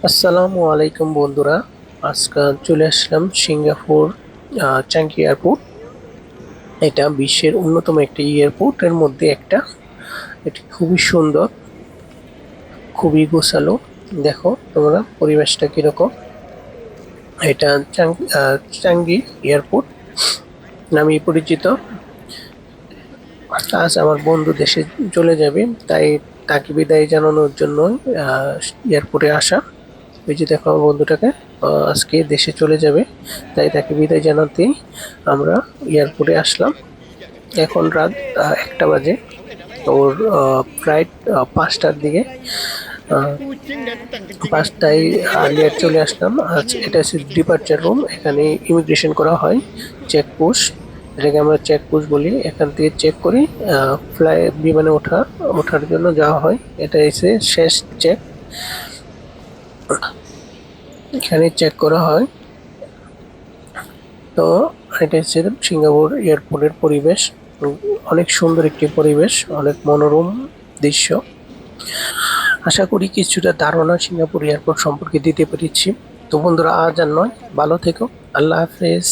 আসসালামু আলাইকুম বন্ধুরা। আজকে চলে আসলাম সিঙ্গাপুর চাঙ্গি এয়ারপোর্ট। এটা বিশ্বের অন্যতম একটি এয়ারপোর্টের মধ্যে একটা। এটি খুবই সুন্দর, খুবই গোছালো। দেখো তোমরা পরিবেশটা কিরকম। এটা চাঙ্গি এয়ারপোর্ট নামে পরিচিত। আজ আমার বন্ধু দেশে চলে যাবে, তাই তাকে বিদায় জানানোর জন্য এয়ারপোর্টে আসা। ওই যে দেখো আমার বন্ধুটাকে, আজকে দেশে চলে যাবে, তাই তাকে বিদায় জানাতেই আমরা এয়ারপোর্টে আসলাম। এখন রাত 1টা বাজে। ওর ফ্লাইট 5টার দিকে। আহ, 5টায় আর্লিয়ার চলে আসলাম। আজ এটা হচ্ছে ডিপার্চার রুম, এখানে ইমিগ্রেশন করা হয়, চেকপোস্ট। এটাকে আমরা চেকপোস্ট বলি। এখান থেকে চেক করি, বিমানে ওঠার জন্য যাওয়া হয়। এটা এসে শেষ চেক, এখানে চেক করা হয়। তো এটা হচ্ছে সিঙ্গাপুর এয়ারপোর্টের পরিবেশ। অনেক সুন্দর একটি পরিবেশ, অনেক মনোরম দৃশ্য। আশা করি কিছুটা ধারণা সিঙ্গাপুর এয়ারপোর্ট সম্পর্কে দিতে পেরেছি। তো বন্ধুরা, আজ আর নয়, ভালো থেকো। আল্লাহ হাফেজ।